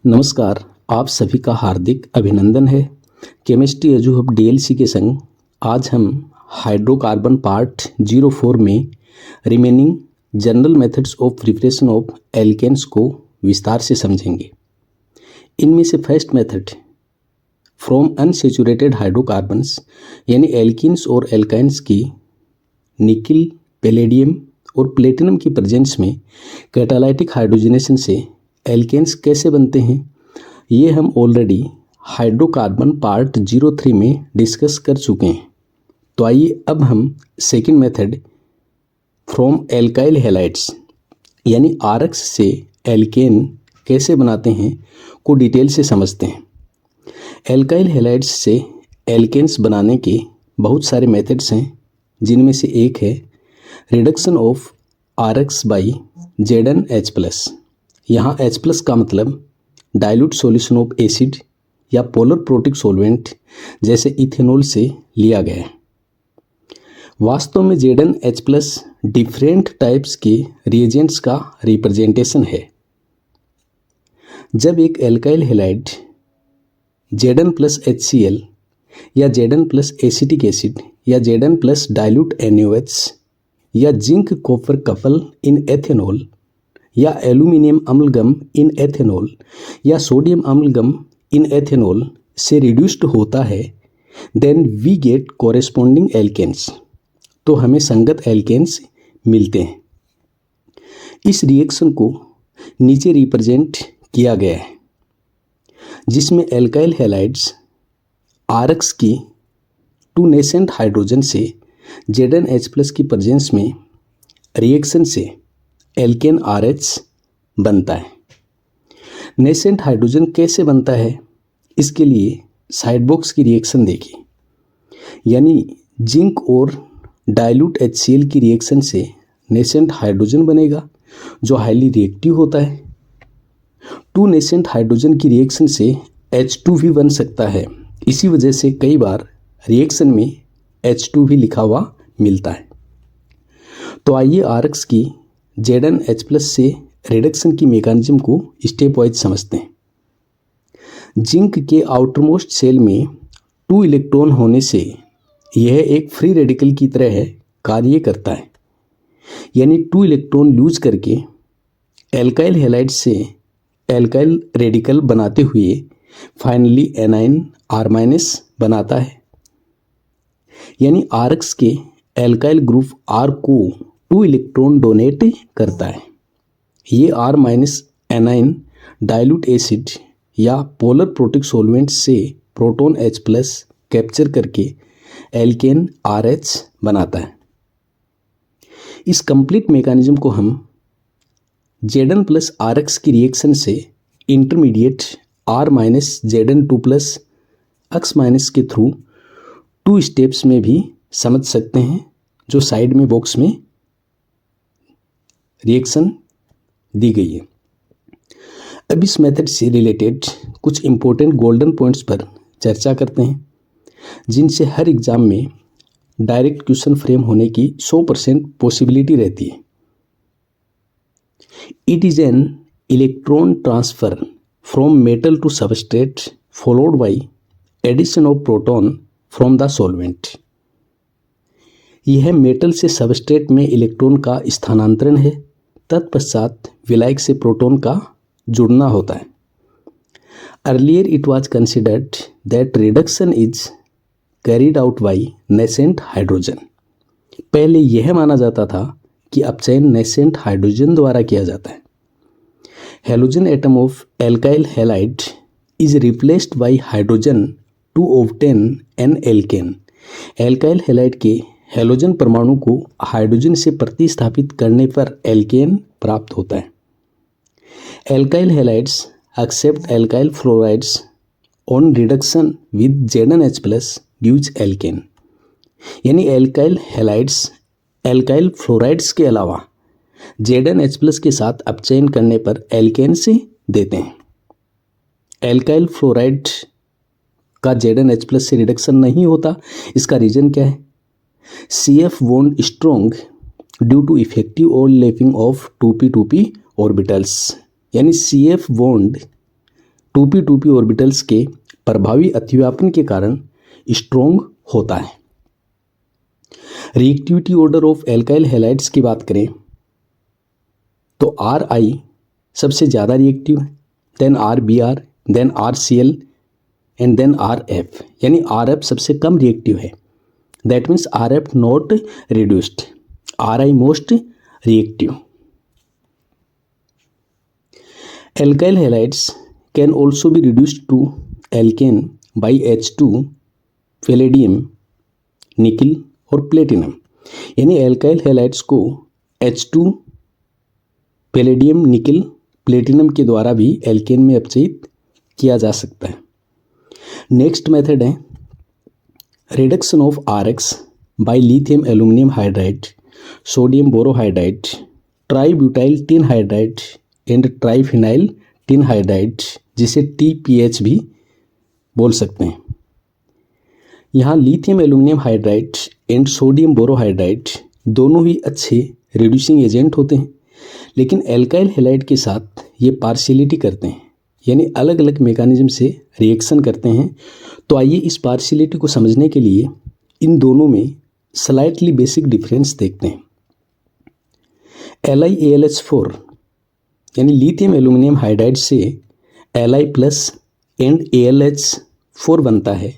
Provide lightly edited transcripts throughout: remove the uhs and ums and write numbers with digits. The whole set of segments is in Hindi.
नमस्कार, आप सभी का हार्दिक अभिनंदन है। केमिस्ट्री एजू हब डीएलसी के संग आज हम हाइड्रोकार्बन पार्ट 04 में remaining general methods of preparation of alkanes को विस्तार से समझेंगे। इनमें से first method from unsaturated hydrocarbons यानी एल्कीन्स और एल्काइन्स की निकिल, पैलेडियम और प्लेटिनम की प्रेजेंस में कैटालाइटिक हाइड्रोजनेशन से एल्केन्स कैसे बनते हैं, ये हम ऑलरेडी हाइड्रोकार्बन पार्ट 03 में डिस्कस कर चुके हैं। तो आइए अब हम second method from alkyl halides यानी आरएक्स से एल्केन कैसे बनाते हैं को डिटेल से समझते हैं। एल्काइल हैलाइड्स से एल्केन्स बनाने के बहुत सारे मेथड्स हैं, जिनमें से एक है reduction of RX by ZnH+। यहाँ H+ का मतलब डाइल्यूट सॉल्यूशन ऑफ एसिड या पोलर प्रोटिक सॉल्वेंट जैसे इथेनॉल से लिया गया है। वास्तव में ZnH+ डिफरेंट टाइप्स के रिएजेंट्स का रिप्रेजेंटेशन है। जब एक एल्काइल हैलाइड Zn+HCl या Zn+ एसिटिक एसिड या Zn+ डाइल्यूट NaOH या zinc copper couple in ethanol या एल्यूमिनियम अम्लगम इन एथेनॉल या सोडियम अम्लगम इन एथेनॉल से रिड्यूस्ड होता है, then we get corresponding alkanes. तो हमें संगत एल्केन्स मिलते हैं। इस रिएक्शन को नीचे रिप्रेजेंट किया गया है, जिसमें एल्काइल हैलाइड्स आरएक्स की 2 नेसेंट हाइड्रोजन से ZnH+ की प्रेजेंस में रिएक्शन से एल्केन RH बनता है। नेसेंट हाइड्रोजन कैसे बनता है, इसके लिए साइड बॉक्स की रिएक्शन देखिए। यानी जिंक और डाइल्यूट HCl की रिएक्शन से नेसेंट हाइड्रोजन बनेगा जो हाईली रिएक्टिव होता है। 2 नेसेंट हाइड्रोजन की रिएक्शन से H2 भी बन सकता है। इसी वजह से कई बार रिएक्शन में H2 भी लिखा हुआ मिलता है। तो आइए आरएक्स की ZnH+ से रिडक्शन की मैकेनिज्म को स्टेप वाइज समझते हैं। जिंक के आउटरमोस्ट सेल में 2 इलेक्ट्रॉन होने से यह एक फ्री रेडिकल की तरह कार्य करता है। यानी 2 इलेक्ट्रॉन लूज करके एल्काइल हैलाइड से एल्काइल रेडिकल बनाते हुए फाइनली एनाइन R- बनाता है। यानी आरएक्स के एल्काइल ग्रुप R को 2 इलेक्ट्रॉन डोनेट करता है। ये R- एनाइन डाइल्यूट एसिड या पोलर प्रोटिक सॉल्वेंट से प्रोटॉन H+ कैप्चर करके एल्केन RH बनाता है। इस कंप्लीट मैकेनिज्म को हम Zn+ RX की रिएक्शन से इंटरमीडिएट R- Zn2+ X- के थ्रू 2 स्टेप्स में भी समझ सकते हैं, जो साइड में बॉक्स में रिएक्शन दी गई है। अब इस मेथड से रिलेटेड कुछ इंपॉर्टेंट गोल्डन पॉइंट्स पर चर्चा करते हैं, जिनसे हर एग्जाम में डायरेक्ट क्वेश्चन फ्रेम होने की 100% पॉसिबिलिटी रहती है। It is an electron transfer from metal to substrate followed by addition of proton from the solvent. यह मेटल से सबस्ट्रेट में इलेक्ट्रॉन का स्थानांतरण है। तत्पश्चात विलायक से प्रोटॉन का जुड़ना होता है। Earlier it was considered that reduction is carried out by nascent hydrogen. पहले यह माना जाता था कि अपचयन नेसेंट हाइड्रोजन द्वारा किया जाता है। Halogen atom of alkyl halide is replaced by hydrogen to obtain an alkane. Alkyl halide के हैलोजन परमाणु को हाइड्रोजन से प्रतिस्थापित करने पर एल्केन प्राप्त होता है। Alkyl halides except alkyl fluorides on reduction with ZnH+ gives alkane. यानी एल्काइल हैलाइड्स एल्काइल फ्लोराइड्स के अलावा ZnH+ के साथ अपचयन करने पर एल्केन से देते हैं। एल्काइल फ्लोराइड का ZnH+ से रिडक्शन नहीं होता। इसका रीजन क्या है? CF bond strong due to effective overlapping of 2p2p orbitals. यानी CF बॉन्ड 2p ऑर्बिटल्स के प्रभावी अतिव्यापन के कारण स्ट्रोंग होता है। Reactivity order of alkyl halides की बात करें तो Ri सबसे ज़्यादा रिएक्टिव है, then RBr, then RCl and then RF, यानी RF सबसे कम रिएक्टिव है। That means RF not reduced, Ri most reactive. Alkyl halides can also be reduced to alkane by H2, palladium, nickel और प्लेटिनम, यानी एल्काइल हैलाइड्स को H2, पैलेडियम, निकिल, प्लेटिनम के द्वारा भी एल्केन में अपचयित किया जा सकता है। नेक्स्ट मेथड है reduction of RX by lithium aluminium hydride, sodium borohydride, tributyl tin hydride and triphenyl tin hydride, जिसे TPH भी बोल सकते हैं। यहाँ lithium aluminium hydride and sodium borohydride दोनों ही अच्छे रिड्यूसिंग एजेंट होते हैं, लेकिन एल्काइल हैलाइड के साथ ये पार्शियलिटी करते हैं, यानी अलग अलग मैकेनिज्म से रिएक्शन करते हैं। तो आइए इस पार्शियलिटी को समझने के लिए इन दोनों में स्लाइटली बेसिक डिफरेंस देखते हैं। LiAlH4 यानी लिथियम एल्यूमिनियम हाइड्राइड से Li प्लस एंड AlH4 बनता है,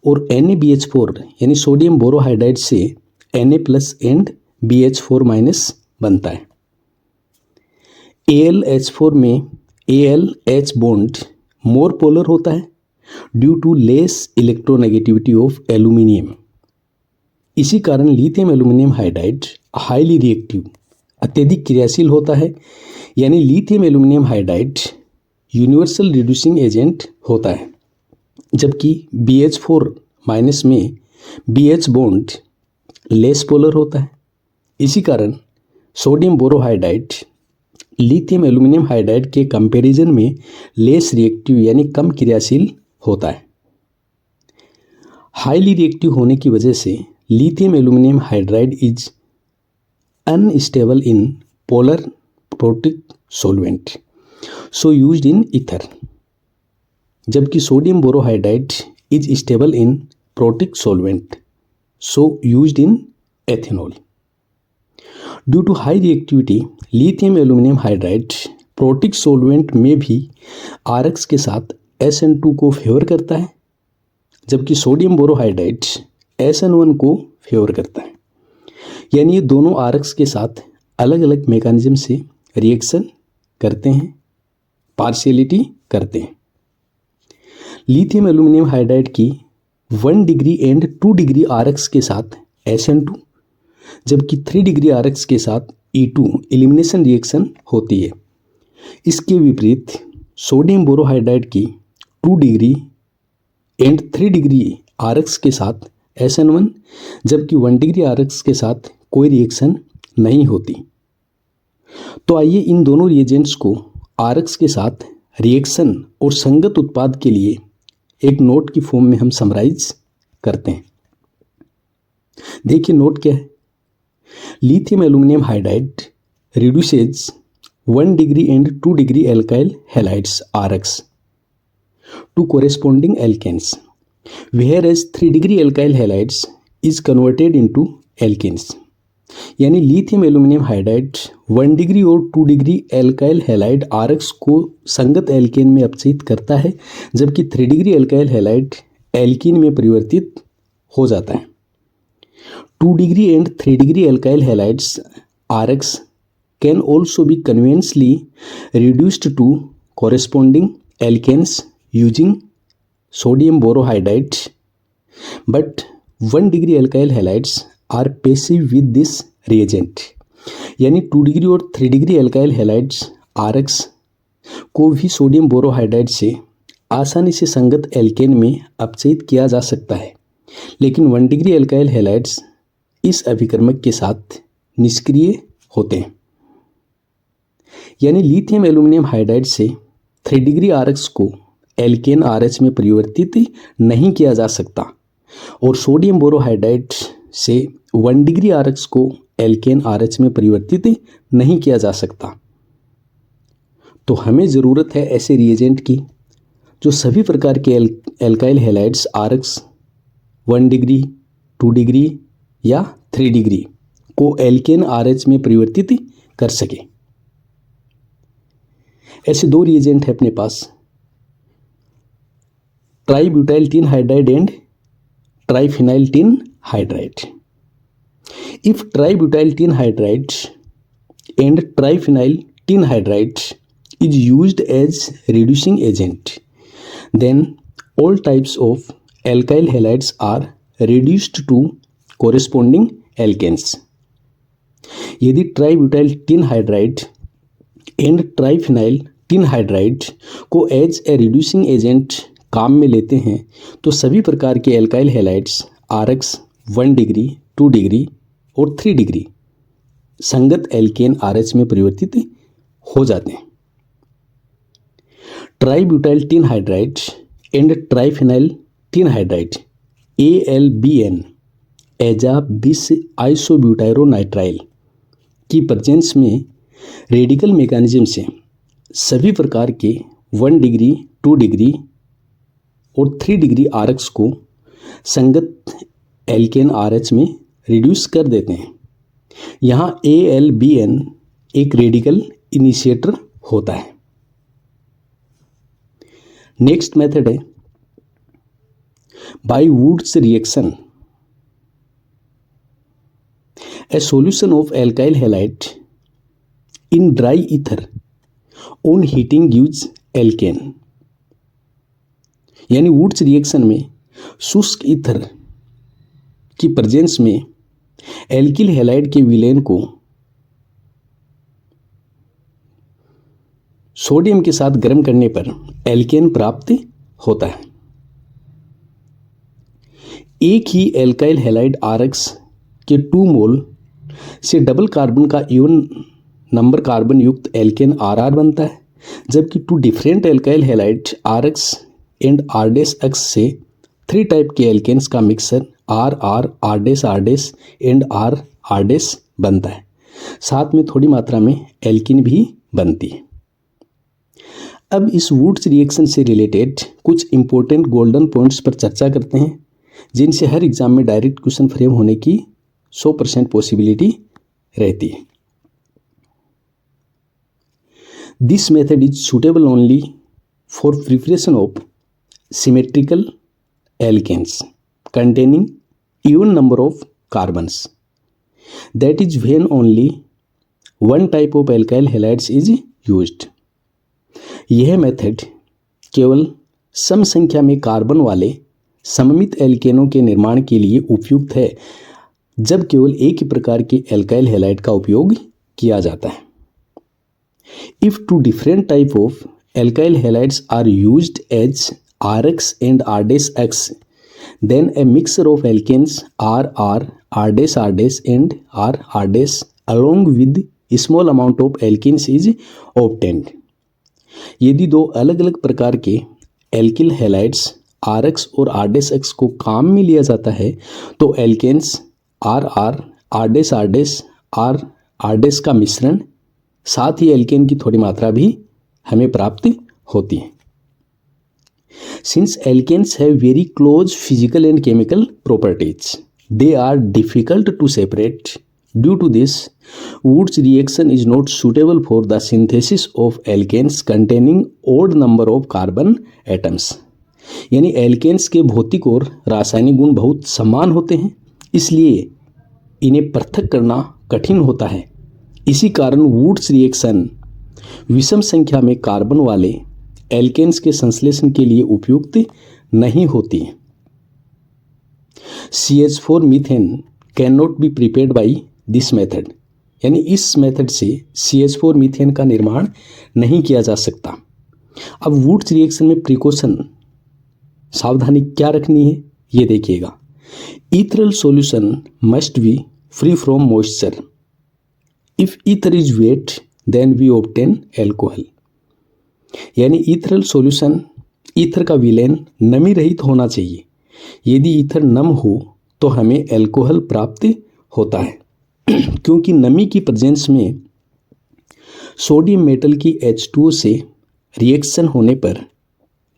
और NaBH4 यानी सोडियम बोरोहाइड्राइड से Na plus and BH4 minus बनता है। AlH4 में AlH बॉन्ड मोर पोलर होता है due to less electronegativity of aluminium. इसी कारण lithium aluminium hydride highly reactive, अत्यधिक क्रियाशील होता है, यानी lithium aluminium hydride universal reducing agent होता है, जबकि BH4 माइनस में BH बॉन्ड लेस पोलर होता है। इसी कारण sodium borohydride lithium aluminium hydride के कंपैरिजन में लेस रिएक्टिव यानी कम क्रियाशील होता है। हाईली रिएक्टिव होने की वजह से lithium aluminium hydride is unstable in polar protic solvent, so used in ether, जबकि sodium borohydride is stable in protic solvent, so used in ethanol. Due to high reactivity lithium aluminium hydride protic solvent में भी RX के साथ SN2 को फेवर करता है, जबकि सोडियम बोरोहाइड्राइड SN1 को फेवर करता है। यानी ये दोनों RX के साथ अलग अलग मैकेनिज्म से रिएक्शन करते हैं, पार्शियलिटी करते हैं। लिथियम एल्यूमिनियम हाइड्राइड की 1 डिग्री एंड 2 डिग्री RX के साथ SN2, जबकि 3 डिग्री RX के साथ E2 एलिमिनेशन रिएक्शन होती है। इसके विपरीत सोडियम बोरोहाइड्राइड की 2 डिग्री एंड 3 डिग्री RX के साथ SN1, जबकि 1 डिग्री RX के साथ कोई रिएक्शन नहीं होती। तो आइए इन दोनों रिएजेंट्स को RX के साथ रिएक्शन और संगत उत्पाद के लिए एक नोट की फॉर्म में हम समराइज करते हैं। देखिए नोट क्या है। Lithium aluminium hydride reduces 1 degree and 2 degree alkyl halides RX to corresponding alkanes, whereas 3 degree alkyl halides is converted into alkanes। यानी लिथियम एल्यूमिनियम हाइड्राइड 1 डिग्री और 2 डिग्री एल्काइल हैलाइड RX को संगत एल्केन में अपचयित करता है, जबकि 3 डिग्री एल्काइल हैलाइड एल्कीन में परिवर्तित हो जाता है। 2 degree and 3 degree alkyl halides RX can also be conveniently reduced to corresponding alkanes using sodium borohydride, but 1 degree alkyl halides are passive with this reagent। यानी 2 डिग्री और 3 डिग्री एल्काइल हैलाइड्स RX को भी सोडियम बोरोहाइड्राइड से आसानी से संगत एल्केन में अपचयित किया जा सकता है, लेकिन 1 डिग्री एल्काइल हैलाइड्स इस अभिकर्मक के साथ निष्क्रिय होते हैं। यानी लिथियम एल्यूमिनियम हाइड्राइड से 3 डिग्री RX को एल्केन RH में परिवर्तित नहीं किया जा सकता, और सोडियम बोरोहाइड्राइड से 1 डिग्री RX को एल्केन RH में परिवर्तित नहीं किया जा सकता। तो तो हमें ज़रूरत है ऐसे रिएजेंट की जो सभी प्रकार के alkyl halides RX 1 degree, 2 degree या 3 डिग्री को एल्केन RH में परिवर्तित कर सके। ऐसे दो रिएजेंट है अपने पास, tributyl tin hydride and triphenyl tin hydride. If tributyl tin hydride and triphenyl tin hydride is used as reducing agent, then all types of alkyl halides are reduced to corresponding alkanes. यदि tributyl tin hydride and triphenyl tin hydride को एज ए रिड्यूसिंग एजेंट काम में लेते हैं तो सभी प्रकार के alkyl halides RX 1 degree, 2 degree और 3 डिग्री संगत एल्केन RH में परिवर्तित हो जाते हैं। Tributyl tin hydride and triphenyl tin hydride ALBN azo बिस आइसोब्यूटायरोनाइट्राइल की प्रेजेंस में रेडिकल मैकेनिज्म से सभी प्रकार के 1 डिग्री, 2 डिग्री और 3 डिग्री RX को संगत एल्केन RH में रिड्यूस कर देते हैं। यहाँ ALBN एक रेडिकल इनिशिएटर होता है। नेक्स्ट मेथड है by Wurtz reaction. A solution of alkyl halide in dry ether on heating gives alkane. यानी वुड्स रिएक्शन में शुष्क ईथर की प्रेजेंस में एल्किल हैलाइड के विलेन को सोडियम के साथ गर्म करने पर एल्केन प्राप्त होता है। एक ही एल्काइल हैलाइड RX के 2 मोल से डबल कार्बन का इवन नंबर कार्बन युक्त एल्केन RR बनता है, जबकि 2 different alkyl halide RX and R' से 3 टाइप के एल्केन्स का mixer RR, R' and R बनता है। साथ में थोड़ी मात्रा में एल्किन भी बनती है। अब इस वुड्स रिएक्शन से रिलेटेड कुछ इंपॉर्टेंट गोल्डन पॉइंट्स पर चर्चा करते हैं, जिनसे हर एग्जाम में डायरेक्ट क्वेश्चन फ्रेम होने की 100% पॉसिबिलिटी रहती है। This method is suitable only for preparation of symmetrical alkanes containing even number of carbons. That is when only one type of alkyl halides is used. यह मेथड केवल सम संख्या में कार्बन वाले सममित एल्केनों के निर्माण के लिए उपयुक्त है जब केवल एक ही प्रकार के एल्काइल हैलाइड का उपयोग किया जाता है। If 2 different type of alkyl halides are used as RX and R', then a mixture of alkanes RR, R' and RR' along with a small amount of alkenes is obtained. यदि दो अलग अलग प्रकार के एल्किल हैलाइड्स RX और R' को काम में लिया जाता है तो एल्केन्स RR, R', R' का मिश्रण साथ ही एल्केन की थोड़ी मात्रा भी हमें प्राप्त होती है। Since alkanes have very close physical and chemical properties, they are difficult to separate. Due to this, Woods reaction is not suitable for the synthesis of alkanes containing odd number of carbon atoms. यानी एल्केन्स के भौतिक और रासायनिक गुण बहुत समान होते हैं, इसलिए इन्हें पृथक करना कठिन होता है। इसी कारण वुड्स रिएक्शन विषम संख्या में कार्बन वाले एल्केन्स के संश्लेषण के लिए उपयुक्त नहीं होती है। CH4 methane can not be prepared by this method. यानी इस मेथड से CH4 मीथेन का निर्माण नहीं किया जा सकता। अब वुड्स रिएक्शन में प्रिकॉशन सावधानी क्या रखनी है ये देखिएगा। Ethereal solution must be free from moisture. If ether is wet then we obtain alcohol. यानी ईथरल सॉल्यूशन, ईथर का विलयन नमी रहित होना चाहिए। यदि ईथर नम हो तो हमें एल्कोहल प्राप्त होता है क्योंकि नमी की प्रेजेंस में सोडियम मेटल की H2O से रिएक्शन होने पर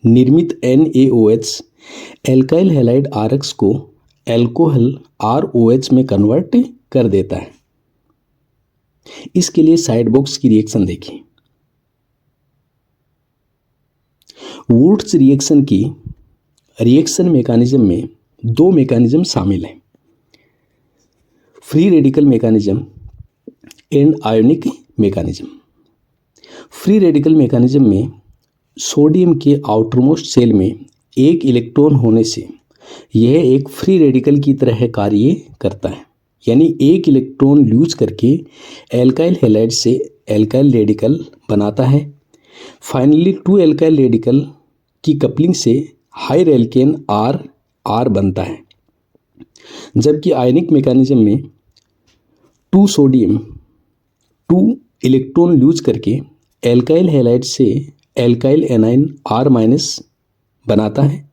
निर्मित NaOH एल्काइल हैलाइड RX को एल्कोहल ROH में कन्वर्ट कर देता है। इसके लिए साइड बॉक्स की रिएक्शन देखिए। वुड्स रिएक्शन की रिएक्शन मैकेनिज्म में दो मैकेनिज्म शामिल हैं, free radical mechanism and ionic mechanism. Free radical mechanism में सोडियम के आउटरमोस्ट सेल में एक इलेक्ट्रॉन होने से यह एक फ्री रेडिकल की तरह कार्य करता है, यानी एक इलेक्ट्रॉन लूज करके एल्काइल हैलाइड से एल्काइल रेडिकल बनाता है। फाइनली टू एल्काइल रेडिकल की कपलिंग से हायर एल्केन R बनता है। जबकि आयनिक मैकेनिज्म में two sodium two electron lose करके एल्काइल हैलाइड से एल्काइल एनाइन R- बनाता है,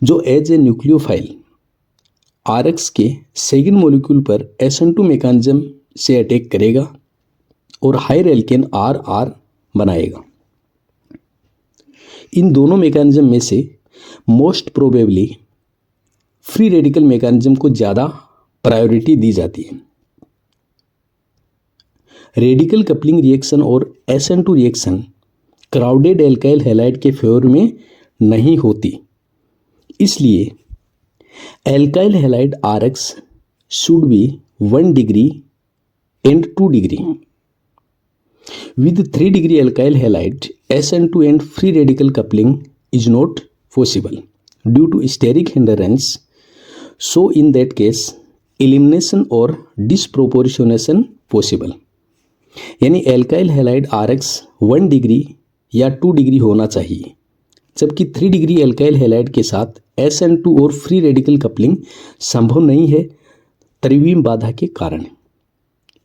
जो एज ए न्यूक्लियोफाइल RX के सेकेंड मॉलिक्यूल पर SN2 मैकेनिज्म से अटैक करेगा और हायर एल्केन R बनाएगा। इन दोनों मैकेनिज्म में से most probably free radical mechanism को ज़्यादा प्रायोरिटी दी जाती है। रेडिकल कपलिंग रिएक्शन और SN2 reaction crowded alkyl halide के फेवर में नहीं होती, इसलिए alkyl halide RX should be 1 degree and 2 degree. With 3 degree alkyl halide, SN2 and free radical coupling is not possible due to steric hindrance. So in that case, elimination or disproportionation possible. यानी एल्काइल हैलाइड RX 1 डिग्री या 2 डिग्री होना चाहिए, जबकि 3 डिग्री एल्काइल हैलाइड के साथ SN2 और फ्री रेडिकल कपलिंग संभव नहीं है त्रिविम बाधा के कारण।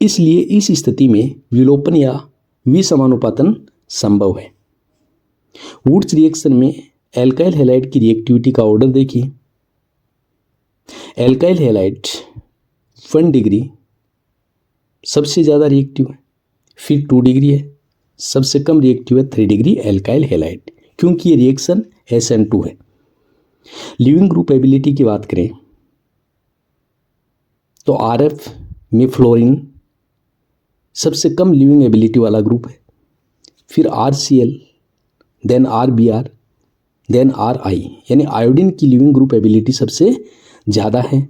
इसलिए इस स्थिति में विलोपन या विसमानुपातन संभव है। वुड्स रिएक्शन में एल्काइल हैलाइड की रिएक्टिविटी का ऑर्डर देखिए। एल्काइल हैलाइड 1 डिग्री सबसे ज़्यादा रिएक्टिव है, फिर 2 डिग्री है, सबसे कम रिएक्टिव है 3 डिग्री एल्काइल हैलाइड, क्योंकि ये रिएक्शन SN2 है। लिविंग ग्रुप एबिलिटी की बात करें तो RF में फ्लोरीन सबसे कम लिविंग एबिलिटी वाला ग्रुप है, फिर RCl, then RBr, then RI, यानी आयोडीन की लिविंग ग्रुप एबिलिटी सबसे ज़्यादा है।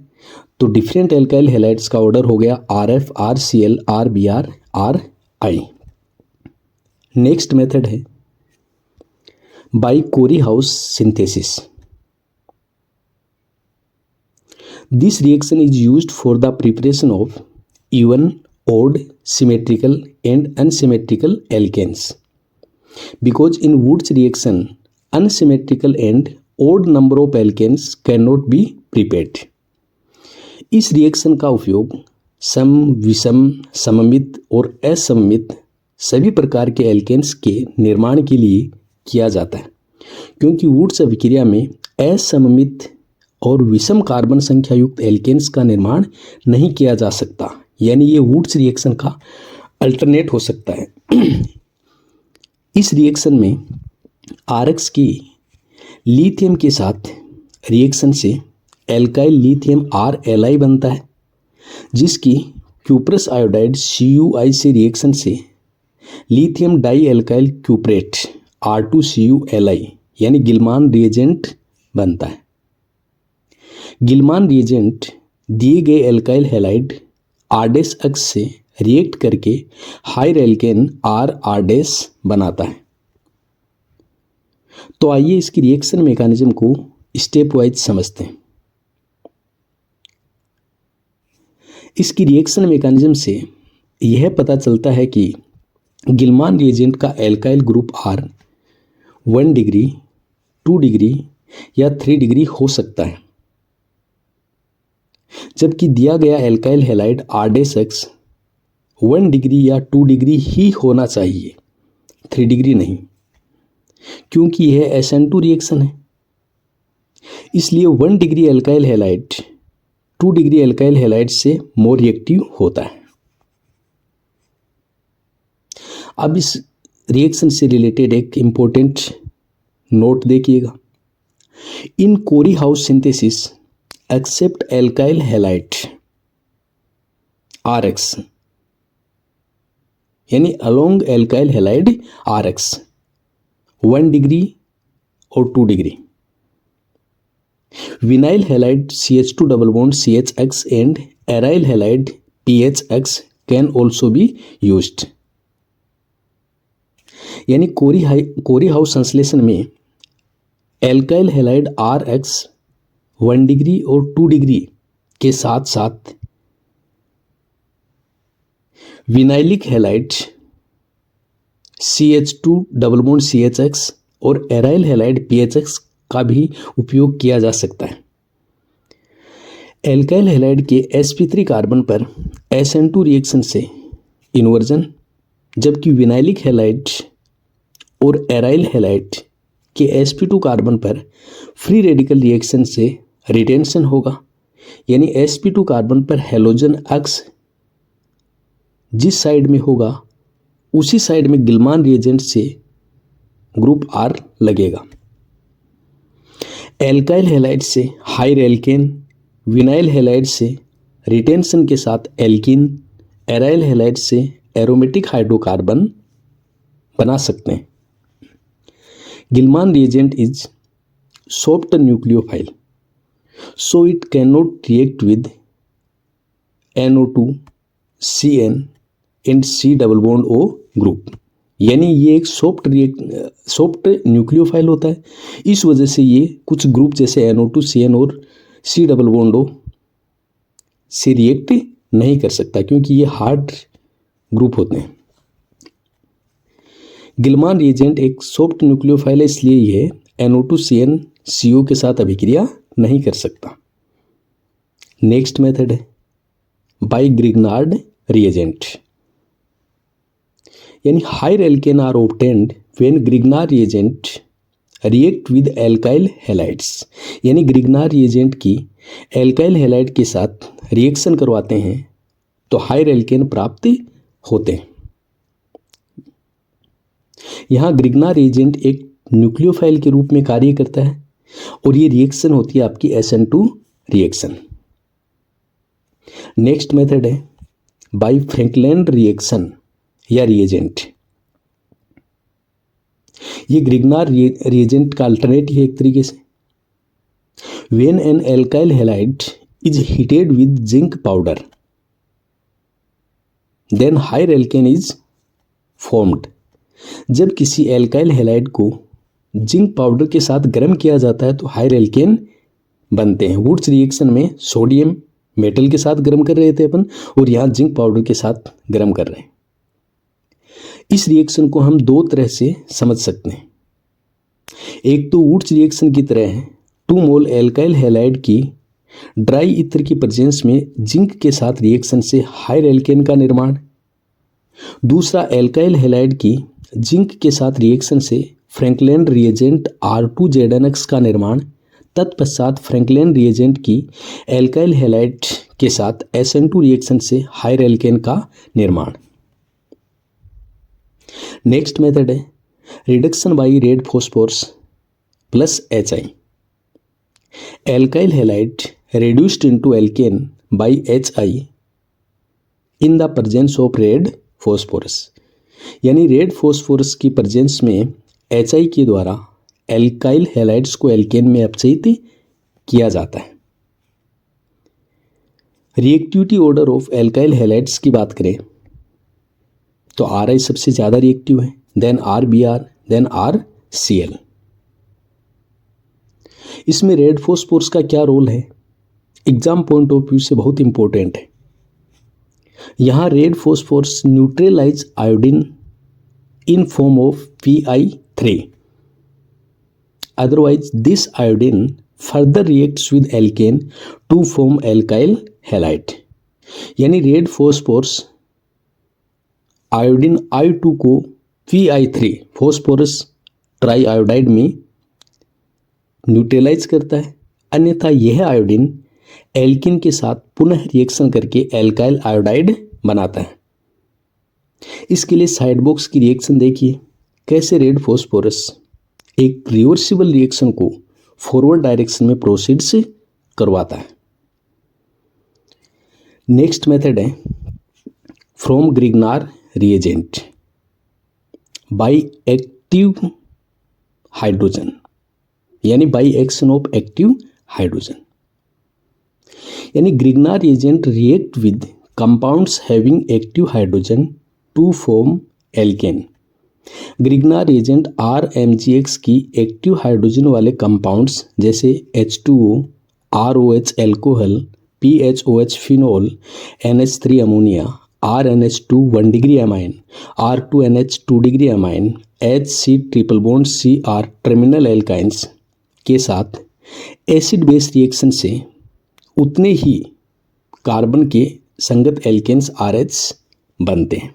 तो डिफरेंट एल्काइल हैलाइड्स का ऑर्डर हो गया RF, RCl, RBr, RI। Next method है by Corey House synthesis. This reaction is used for the preparation of even, odd, symmetrical and unsymmetrical alkanes. Because in Woods reaction, unsymmetrical and odd number of alkanes cannot be prepared. इस रिएक्शन का उपयोग सम, विषम, सममित और असममित सभी प्रकार के एल्केन्स के निर्माण के लिए किया जाता है, क्योंकि वुड्स अभिक्रिया में असममित और विषम कार्बन संख्या युक्त एल्केन्स का निर्माण नहीं किया जा सकता, यानी ये वुड्स रिएक्शन का अल्टरनेट हो सकता है। इस रिएक्शन में RX की लिथियम के साथ रिएक्शन से एल्काइल लिथियम RLi बनता है, जिसकी क्यूप्रस आयोडाइड CuI से रिएक्शन से लिथियम डाई एल्काइल क्यूप्रेट R2CuLi यानी गिलमान रिएजेंट बनता है। गिलमान रिएजेंट दिए गए एल्काइल हैलाइड R' अक्ष से रिएक्ट करके हायर एल्केन R बनाता है। तो आइए इसकी रिएक्शन मैकेनिज्म को स्टेप वाइज समझते हैं। इसकी रिएक्शन मैकेनिज्म से यह पता चलता है कि गिलमान रिएजेंट का alkyl group R 1 degree, 2 degree या 3 डिग्री हो सकता है, जबकि दिया गया एल्काइल हैलाइड R' अक्ष 1 डिग्री या 2 डिग्री ही होना चाहिए, 3 डिग्री नहीं, क्योंकि यह SN2 रिएक्शन है। इसलिए 1 degree alkyl halide 2 degree alkyl halide से मोर रिएक्टिव होता है। अब इस रिएक्शन से रिलेटेड एक इम्पोर्टेंट नोट देखिएगा। In Corey House synthesis except alkyl halide RX, यानी along alkyl halide RX 1 degree और 2 degree. Vinyl halide CH2 double bond CHX and aryl halide PHX can also be used. यानी कोरी हाउस संश्लेषण में एल्काइल हैलाइड RX 1 डिग्री और 2 डिग्री के साथ साथ vinylic halide CH2 double bond CHX और एराइल हैलाइड PHX का भी उपयोग किया जा सकता है। एल्काइल हैलाइड के sp3 कार्बन पर SN2 रिएक्शन से इन्वर्जन, जबकि विनाइलिक हैलाइड और एराइल हैलाइड के sp2 कार्बन पर फ्री रेडिकल रिएक्शन से रिटेंशन होगा। यानी sp2 कार्बन पर हैलोजन अक्स जिस साइड में होगा उसी साइड में गिलमान रिएजेंट से ग्रुप R लगेगा। एल्काइल हैलाइड से हायर एल्केन, विनाइल हैलाइड से रिटेंशन के साथ एल्कीन, एराइल हैलाइड से एरोमेटिक हाइड्रोकार्बन बना सकते हैं। गिलमान reagent is soft nucleophile, so it cannot react with NO2, CN and C double bond O group. यानी ये एक सॉफ्ट न्यूक्लियोफाइल होता है, इस वजह से ये कुछ ग्रुप जैसे NO2, CN और C डबल बॉन्ड O से रिएक्ट नहीं कर सकता, क्योंकि ये हार्ड ग्रुप होते हैं। गिलमान रिएजेंट एक सॉफ्ट न्यूक्लियोफाइल है, इसलिए यह NO2, CN, CO के साथ अभिक्रिया नहीं कर सकता। नेक्स्ट मेथड है बाय ग्रिग्नार्ड रिएजेंट। यानी higher alkane R obtained when Grignard reagent react with alkyl halides. यानी ग्रिग्नार्ड रिएजेंट की एल्काइल हैलाइड के साथ रिएक्शन करवाते हैं तो हायर एल्केन प्राप्त होते हैं। यहाँ ग्रिग्नार्ड रिएजेंट एक न्यूक्लियोफाइल के रूप में कार्य करता है और ये रिएक्शन होती है आपकी SN2 रिएक्शन। नेक्स्ट मेथड है बाय फ्रैंकलैंड रिएक्शन या रिएजेंट। ये ग्रिग्नार्ड रिएजेंट का अल्टरनेट है एक तरीके से। When an alkyl halide is heated with zinc powder then higher alkane is formed. जब किसी एल्काइल हैलाइड को जिंक पाउडर के साथ गर्म किया जाता है तो हायर एल्केन बनते हैं। वुड्स रिएक्शन में सोडियम मेटल के साथ गर्म कर रहे थे अपन, और यहाँ जिंक पाउडर के साथ गर्म कर रहे हैं। इस रिएक्शन को हम दो तरह से समझ सकते हैं। एक तो वुड्स रिएक्शन की तरह है, 2 मोल एल्काइल हैलाइड की ड्राई ईथर की प्रेजेंस में जिंक के साथ रिएक्शन से हायर एल्केन का निर्माण। दूसरा एल्काइल हैलाइड की जिंक के साथ रिएक्शन से फ्रैंकलैंड रिएजेंट R2ZNX का निर्माण। तत्पश्चात फ्रैंकलैंड रिएजेंट की एल्काइल हैलाइड के साथ SN2 रिएक्शन से हायर एल्केन का निर्माण। नेक्स्ट मेथड है reduction by red phosphorus plus HI। Alkyl halide reduced into alkane by HI in the presence of red phosphorus। यानी रेड फॉस्फोरस की प्रेजेंस में HI के द्वारा एल्काइल हैलाइड्स को एल्केन में अपचयित किया जाता है। Reactivity order of alkyl halides की बात करें तो RI सबसे ज़्यादा रिएक्टिव है, देन RBr, देन RCl। इसमें रेड फॉस्फोरस का क्या रोल है, एग्जाम पॉइंट ऑफ व्यू से बहुत इंपॉर्टेंट है। यहाँ red phosphorus neutralize iodine in form of PI3। Otherwise this iodine further reacts with alkane to form alkyl halide. यानी रेड फॉस्फोरस आयोडीन I2 को PI3 फॉस्फोरस ट्राई आयोडाइड में न्यूट्रलाइज करता है, अन्यथा यह आयोडीन एल्किन के साथ पुनः रिएक्शन करके एल्काइल आयोडाइड बनाता है। इसके लिए साइड बॉक्स की रिएक्शन देखिए, कैसे रेड फॉस्फोरस एक रिवर्सिबल रिएक्शन को फॉरवर्ड डायरेक्शन में प्रोसीड से करवाता है। नेक्स्ट मेथड है from Grignard reagent by active hydrogen, यानी by action of active hydrogen, यानी Grignard reagent react with compounds having active hydrogen to form alkane. Grignard reagent RMgX की एक्टिव हाइड्रोजन वाले कंपाउंड्स जैसे H2O, ROH alcohol, PHOH phenol, NH3 ammonia, RNH2 1 degree amine, R2NH 2 degree amine, HC triple bond CR terminal alkynes के साथ एसिड बेस रिएक्शन से उतने ही कार्बन के संगत एल्केन्स RH बनते हैं।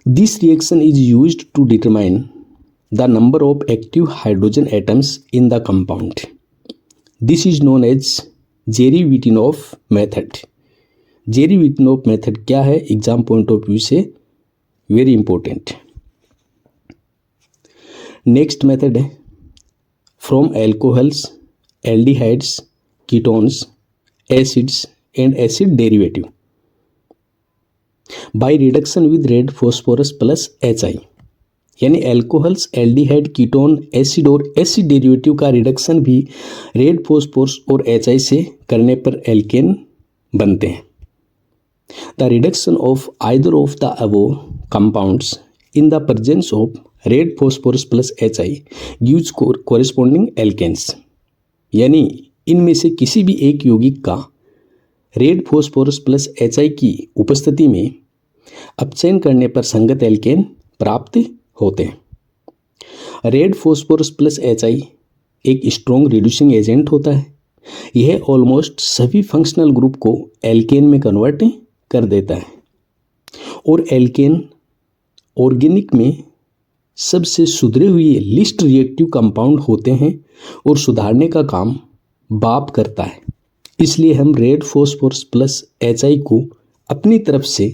This reaction is used to determine the number of active hydrogen atoms in the compound. This is known as Jeri-Vitinoff method. Jeri-Vitinoff method क्या है? एग्जाम पॉइंट ऑफ व्यू से वेरी इंपॉर्टेंट। नेक्स्ट मेथड है from alcohols, aldehydes, ketones, acids and acid derivative by reduction with red phosphorus plus HI, यानी एल्कोहल्स, एल्डिहाइड, कीटोन, एसिड और एसिड डेरिवेटिव का रिडक्शन भी रेड फॉस्फोरस और HI से करने पर एल्केन बनते हैं। The reduction of either of the above compounds in the presence of red phosphorus plus HI gives corresponding alkanes, यानी इनमें से किसी भी एक यौगिक का रेड फॉस्फोरस प्लस HI की उपस्थिति में अपचयन करने पर संगत एल्केन प्राप्त होते हैं। रेड फॉस्फोरस प्लस HI एक स्ट्रॉन्ग रिड्यूसिंग एजेंट होता है। यह ऑलमोस्ट सभी फंक्शनल ग्रुप को एल्केन में कन्वर्ट कर देता है और एल्केन ऑर्गेनिक में सबसे सुधरे हुए लिस्ट रिएक्टिव कंपाउंड होते हैं और सुधारने का काम बाप करता है। इसलिए हम रेड फॉस्फोरस प्लस HI को अपनी तरफ से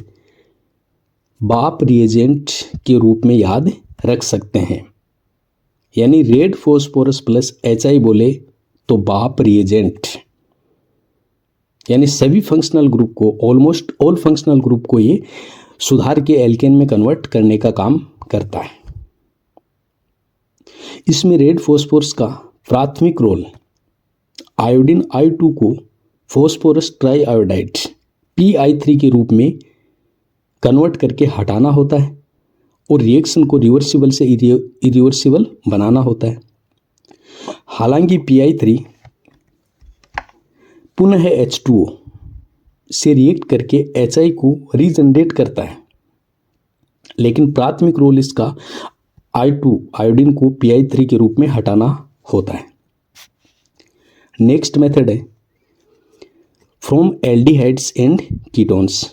बाप रिएजेंट के रूप में याद रख सकते हैं, यानी रेड फॉस्फोरस प्लस HI बोले तो बाप रिएजेंट, यानी सभी फंक्शनल ग्रुप को, ऑलमोस्ट ऑल फंक्शनल ग्रुप को ये सुधार के एल्केन में कन्वर्ट करने का काम करता है। इसमें रेड फॉस्फोरस का प्राथमिक रोल आयोडीन I2 को फॉस्फोरस ट्राई आयोडाइड PI3 के रूप में कन्वर्ट करके हटाना होता है और रिएक्शन को रिवर्सिबल से इरिवर्सिबल बनाना होता है। हालांकि PI3 पुनः H2O से रिएक्ट करके HI को रीजनरेट करता है, लेकिन प्राथमिक रोल इसका I2 आयोडीन को PI3 के रूप में हटाना होता है। नेक्स्ट मेथड है from aldehydes and ketones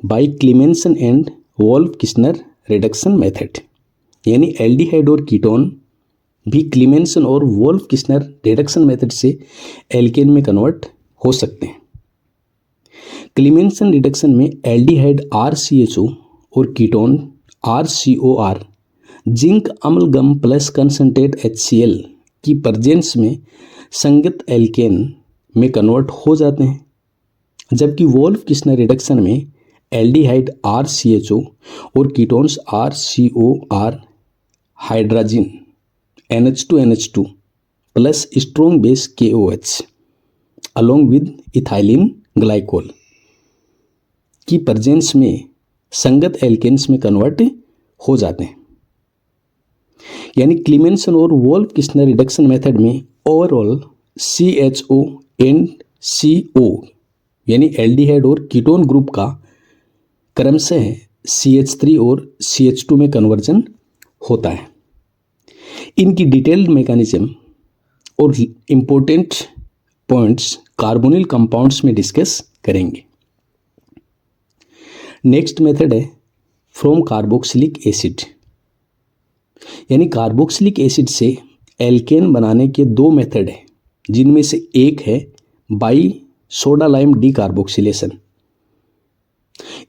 by Clemmensen and Wolff Kishner reduction method, यानी एल्डिहाइड और कीटोन भी क्लीमेंसन और वोल्फ-किस्नर रिडक्शन मेथड से एल्केन में कन्वर्ट हो सकते हैं। क्लीमेंसन रिडक्शन में एल्डिहाइड RCHO और ketone RCOR zinc amalgam plus concentrate HCl की प्रेजेंस में संगत एल्केन में कन्वर्ट हो जाते हैं, जबकि वोल्फ-किस्नर रिडक्शन में एल्डिहाइड RCHO और ketones RCOR hydrazine NH2NH2 plus strong base KOH along with ethylene glycol की प्रेजेंस में संगत एल्केन्स में कन्वर्ट हो जाते हैं। यानी क्लीमेंसन और वोल्फ-किस्नर रिडक्शन मेथड में ओवरऑल CHO एंड CO यानी एल्डिहाइड और कीटोन ग्रुप का क्रमशः CH3 और CH2 में कन्वर्जन होता है। इनकी डिटेल्ड मैकेनिज्म और इम्पोर्टेंट पॉइंट्स कार्बोनिल कंपाउंड्स में डिस्कस करेंगे। नेक्स्ट मेथड है फ्रॉम कार्बोक्सिलिक एसिड, यानी कार्बोक्सिलिक एसिड से एल्केन बनाने के दो मेथड हैं, जिनमें से एक है बाई सोडा लाइम डीकार्बोक्सिलेशन।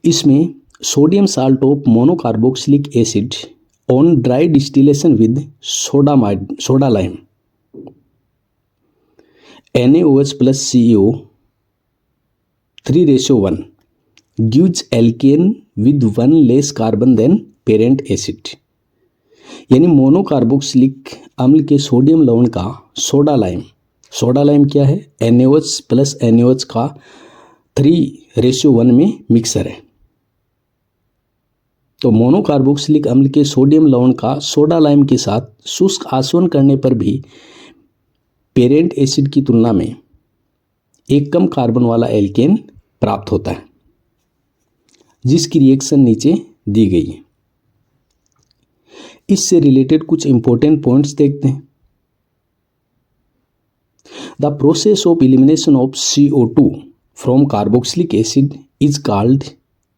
इसमें sodium salt of monocarboxylic acid on dry distillation with soda lime NaOH plus CO 3:1 gives alkane with one less carbon than parent acid। यानी मोनोकार्बोक्सिलिक अम्ल के सोडियम लवण का सोडा लाइम क्या है? NaOH प्लस NaOH का 3:1 में मिक्सर है। तो मोनोकार्बोक्सिलिक अम्ल के सोडियम लवण का सोडा लाइम के साथ शुष्क आसवन करने पर भी पेरेंट एसिड की तुलना में एक कम कार्बन वाला एल्केन प्राप्त होता है, जिसकी रिएक्शन नीचे दी गई है। इससे रिलेटेड कुछ इंपॉर्टेंट पॉइंट्स देखते हैं। The process of elimination of CO2 from carboxylic acid is called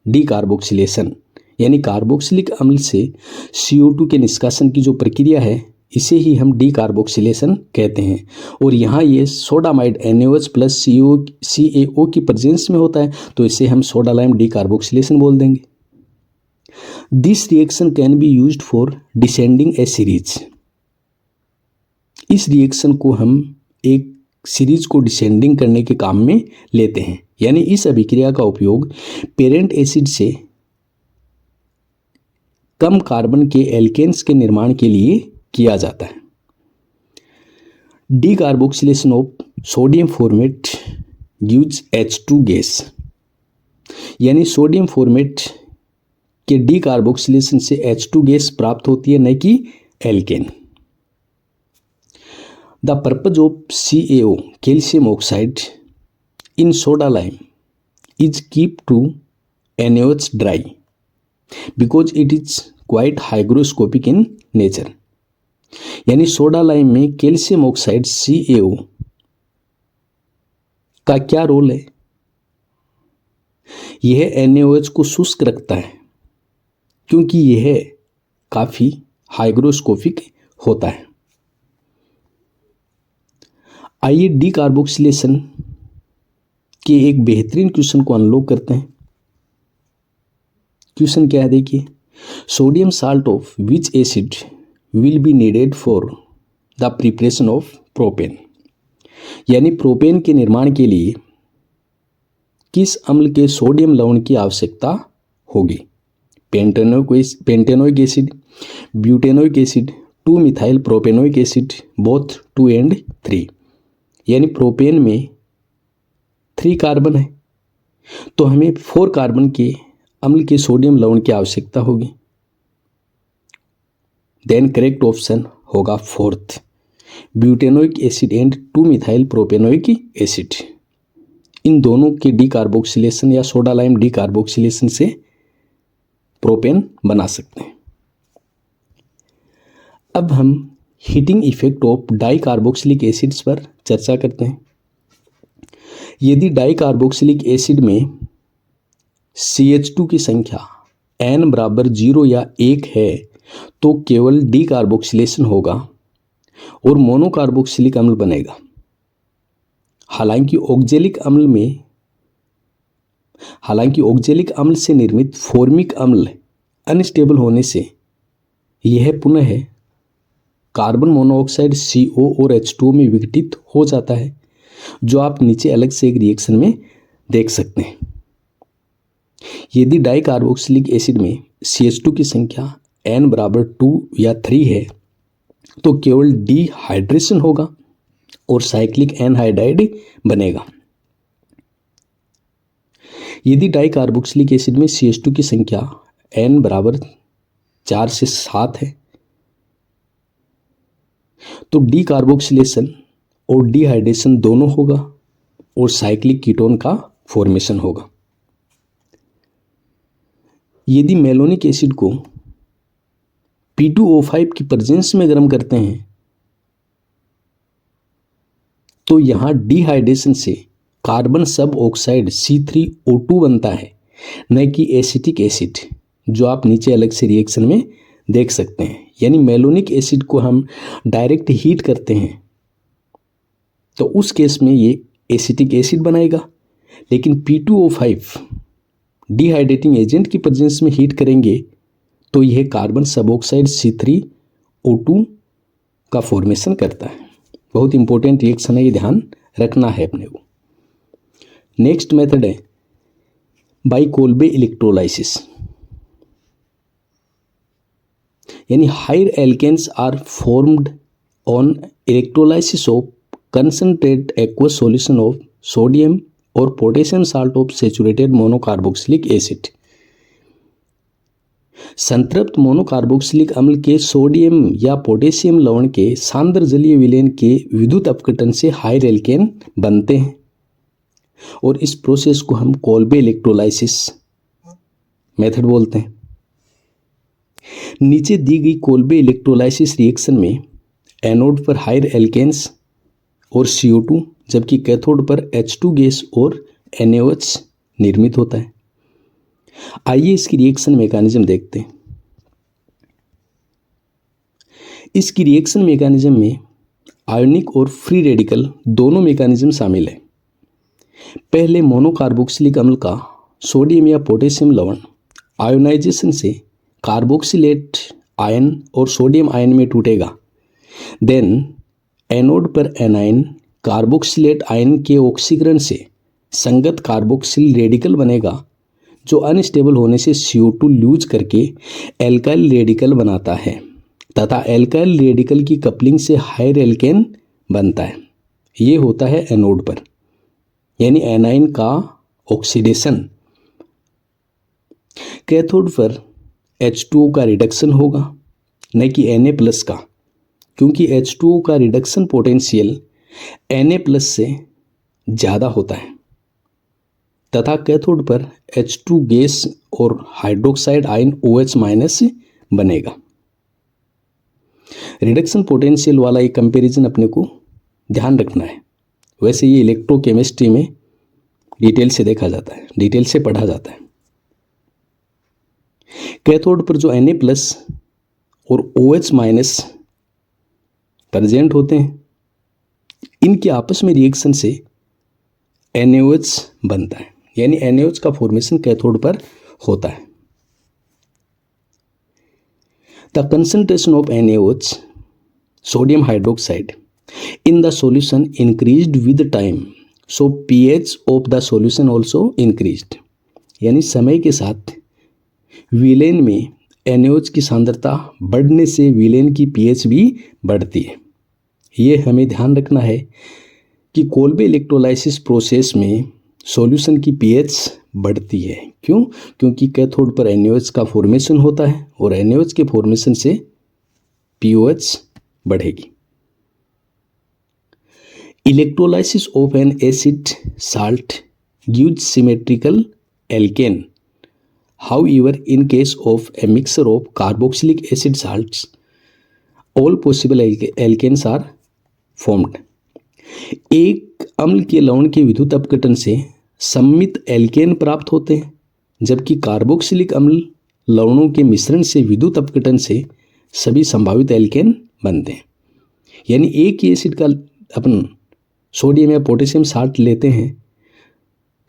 decarboxylation. यानी कार्बोक्सिलिक अम्ल से CO2 के निष्कासन की जो प्रक्रिया है, इसे ही हम डीकार्बोक्सिलेशन कहते हैं। और यहाँ ये सोडामाइड NaOH प्लस CaO की प्रेजेंस में होता है, तो इसे हम सोडा लाइम डीकार्बोक्सिलेशन बोल देंगे। This reaction can be used for descending A series. इस रिएक्शन को हम एक सीरीज को डिसेंडिंग करने के काम में लेते हैं। यानी इस अभिक्रिया का उपयोग पेरेंट एसिड से कम कार्बन के एल्केन्स के निर्माण के लिए किया जाता है। Decarboxylation of sodium formate gives H2 gas. यानी सोडियम फॉर्मेट के डीकार्बोक्सिलेशन से H2 गैस प्राप्त होती है, न कि alkane. The purpose of CaO calcium oxide in soda lime is keep to NaOH dry because it is quite hygroscopic in nature. यानी सोडा लाइम में कैल्शियम ऑक्साइड CaO का क्या रोल है? यह NaOH को शुष्क रखता है, क्योंकि यह काफी हाइग्रोस्कोपिक होता है। आइए डीकार्बोक्सिलेशन के एक बेहतरीन क्वेश्चन को अनलॉक करते हैं। क्वेश्चन क्या है, देखिए। Sodium salt of which acid will be needed for the preparation of propane. यानी प्रोपेन के निर्माण के लिए किस अम्ल के सोडियम लवण की आवश्यकता होगी? Pentanoic acid, butanoic acid, two methyl propanoic acid, both 2 and 3। यानी प्रोपेन में 3 कार्बन है, तो हमें 4 कार्बन के अम्ल के सोडियम लवण की आवश्यकता होगी। देन करेक्ट ऑप्शन होगा 4th, butanoic acid and two methyl propanoic acid. इन दोनों के डीकार्बोक्सिलेशन या सोडा लाइम डीकार्बोक्सिलेशन से प्रोपेन बना सकते हैं। अब हम heating effect of dicarboxylic acids पर चर्चा करते हैं। यदि डाइकार्बोक्सिलिक एसिड में CH2 की संख्या N बराबर 0 या 1 है, तो केवल डीकार्बोक्सिलेशन होगा और मोनोकार्बोक्सिलिक अम्ल बनेगा। हालांकि ऑक्जेलिक अम्ल से निर्मित फॉर्मिक अम्ल अनस्टेबल होने से यह पुनः कार्बन मोनोऑक्साइड CO और H2O में विघटित हो जाता है, जो आप नीचे अलग से एक रिएक्शन में देख सकते हैं। यदि डाइकार्बोक्सिलिक एसिड में CH2 की संख्या N बराबर 2 या 3 है, तो केवल डिहाइड्रेशन होगा और साइक्लिक एनहाइड्राइड बनेगा। यदि डाइकार्बोक्सिलिक एसिड में CH2 की संख्या N बराबर 4 से 7 है, तो डीकार्बोक्सिलेशन और डिहाइड्रेशन दोनों होगा और साइक्लिक कीटोन का फॉर्मेशन होगा। यदि मेलोनिक एसिड को P2O5 की प्रेजेंस में गर्म करते हैं, तो यहां डिहाइड्रेशन से कार्बन सब ऑक्साइड C3O2 बनता है, न कि एसिटिक एसिड, जो आप नीचे अलग से रिएक्शन में देख सकते हैं। यानी मेलोनिक एसिड को हम डायरेक्ट हीट करते हैं, तो उस केस में ये एसिटिक एसिड बनाएगा, लेकिन P2O5 डिहाइड्रेटिंग एजेंट की प्रेजेंस में हीट करेंगे तो यह कार्बन सब ऑक्साइड C3O2 का फॉर्मेशन करता है। बहुत इंपॉर्टेंट रिएक्शन है, ये ध्यान रखना है अपने को। नेक्स्ट मेथड है बाई कोल्बे इलेक्ट्रोलाइसिस, यानी higher alkanes are formed on electrolysis of concentrate aqueous solution of sodium और potassium salt of saturated monocarboxylic acid. संतृप्त मोनोकार्बोक्सिलिक अम्ल के सोडियम या पोटेशियम लवण के सांद्र जलीय विलयन के विद्युत अपघटन से हायर एल्केन बनते हैं और इस प्रोसेस को हम कोल्बे इलेक्ट्रोलाइसिस मेथड बोलते हैं। नीचे दी गई कोल्बे इलेक्ट्रोलाइसिस रिएक्शन में एनोड पर हायर एल्केन्स और CO2 जबकि कैथोड पर H2 गैस और NaOH निर्मित होता है। आइए इसकी रिएक्शन मैकेनिज्म देखते हैं। इसकी रिएक्शन मैकेनिज्म में आयोनिक और फ्री रेडिकल दोनों मैकेनिज्म शामिल है। पहले मोनोकार्बोक्सिलिक अम्ल का सोडियम या पोटेशियम लवण आयोनाइजेशन से कार्बोक्सिलेट आयन और सोडियम आयन में टूटेगा। देन एनोड पर एनाइन कार्बोक्सिलेट आयन के ऑक्सीकरण से संगत कार्बोक्सिल रेडिकल बनेगा जो अनस्टेबल होने से CO2 लूज करके एल्काइल रेडिकल बनाता है तथा एल्काइल रेडिकल की कपलिंग से हायर एल्केन बनता है। ये होता है एनोड पर, यानी एनाइन का ऑक्सीडेशन। कैथोड पर H2O का रिडक्शन होगा न कि Na+ का, क्योंकि H2O का रिडक्शन पोटेंशियल Na+ से ज़्यादा होता है तथा कैथोड पर H2 गैस और हाइड्रोक्साइड आयन OH- बनेगा। रिडक्शन पोटेंशियल वाला ये कंपैरिजन अपने को ध्यान रखना है। वैसे ये इलेक्ट्रोकेमिस्ट्री में डिटेल से देखा जाता है, डिटेल से पढ़ा जाता है। कैथोड पर जो Na+ और OH- प्रेजेंट होते हैं, इनके आपस में रिएक्शन से NaOH बनता है, यानी NaOH का फॉर्मेशन कैथोड पर होता है। The concentration of NaOH sodium hydroxide in the solution increased with time, so pH of the solution also increased। यानी समय के साथ विलेन में NaOH की सांद्रता बढ़ने से विलेन की pH भी बढ़ती है। ये हमें ध्यान रखना है कि कोल्बे इलेक्ट्रोलाइसिस प्रोसेस में सॉल्यूशन की pH बढ़ती है। क्यों? क्योंकि कैथोड पर NaOH का फॉर्मेशन होता है और NaOH के फॉर्मेशन से pOH बढ़ेगी। Electrolysis of an acid salt gives symmetrical alkane. However, in case of a mixture of carboxylic acid salts, all possible alkanes are formed। एक अम्ल के लवण के विद्युत अपघटन से सम्मित एल्केन प्राप्त होते हैं, जबकि कार्बोक्सिलिक अम्ल लवणों के मिश्रण से विद्युत अपघटन से सभी संभावित एल्केन बनते हैं। यानी एक ही एसिड का अपन सोडियम या पोटेशियम साल्ट लेते हैं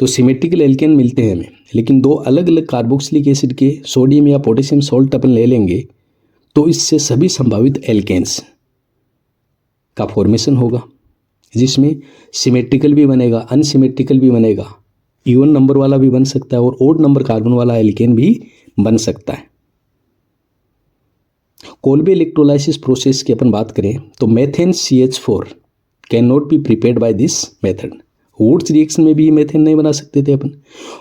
तो सिमेट्रिकल एल्केन मिलते हैं हमें, लेकिन दो अलग अलग कार्बोक्सिलिक एसिड के सोडियम या पोटेशियम सॉल्ट अपन ले लेंगे तो इससे सभी संभावित एल्केन्स का फॉर्मेशन होगा, जिसमें सिमेट्रिकल भी बनेगा, अनसिमेट्रिकल भी बनेगा, इवन नंबर वाला भी बन सकता है और ओड नंबर कार्बन वाला एल्केन भी बन सकता है। कोल्बे इलेक्ट्रोलाइसिस प्रोसेस की अपन बात करें तो methane CH4 can not be prepared by this method. Woods reaction में भी मेथेन नहीं बना सकते थे अपन,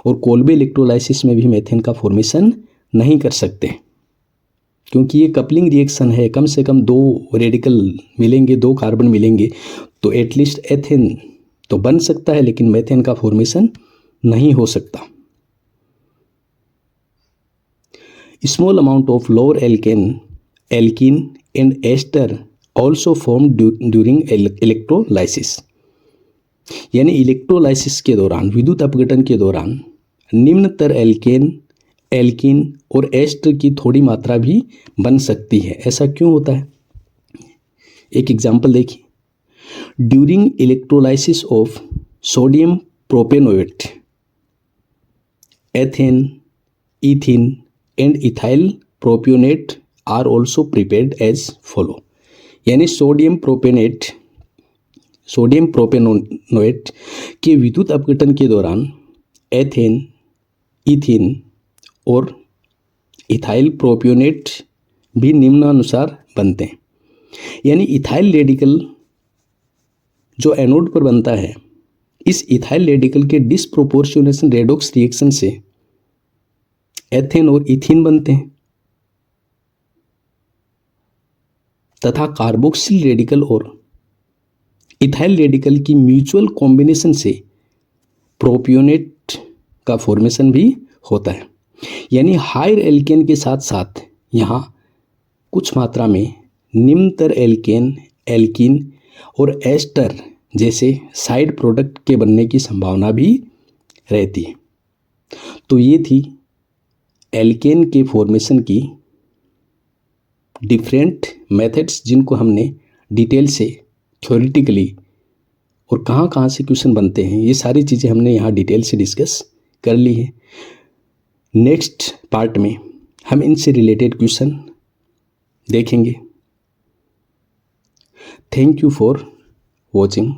और कोल्बे इलेक्ट्रोलाइसिस में भी मेथेन का फॉर्मेशन नहीं कर सकते, क्योंकि ये कपलिंग रिएक्शन है। कम से कम दो रेडिकल मिलेंगे, दो कार्बन मिलेंगे तो एटलीस्ट एथेन तो बन सकता है, लेकिन मेथेन का फॉर्मेशन नहीं हो सकता। Small amount of lower alkene and ester also form during electrolysis. यानी इलेक्ट्रोलाइसिस के दौरान, विद्युत अपघटन के दौरान निम्नतर एल्कीन और एस्टर की थोड़ी मात्रा भी बन सकती है। ऐसा क्यों होता है? एक एग्जाम्पल देखिए। During electrolysis of sodium propanoate ethane, ethene and ethyl propionate are also prepared as follow. यानी सोडियम प्रोपेनोएट के विद्युत अपघटन के दौरान एथेन, इथिन और इथाइल प्रोपियोनेट भी निम्नानुसार बनते हैं। यानी इथाइल रेडिकल जो एनोड पर बनता है, इस इथाइल रेडिकल के डिसप्रोपोर्शनेशन रेडॉक्स रिएक्शन से एथेन और इथिन बनते हैं तथा कार्बोक्सिल रेडिकल और इथाइल रेडिकल की म्यूचुअल कॉम्बिनेशन से प्रोपियोनेट का फॉर्मेशन भी होता है। यानी हायर एल्केन के साथ साथ यहाँ कुछ मात्रा में निम्नतर एल्केन, एल्कीन और एस्टर जैसे साइड प्रोडक्ट के बनने की संभावना भी रहती है। तो ये थी एल्केन के फॉर्मेशन की डिफरेंट मेथड्स, जिनको हमने डिटेल से थ्योरेटिकली और कहाँ कहाँ से क्वेश्चन बनते हैं, ये सारी चीज़ें हमने यहाँ डिटेल से डिस्कस कर ली है। नेक्स्ट पार्ट में हम इनसे रिलेटेड क्वेश्चन देखेंगे। Thank you for watching.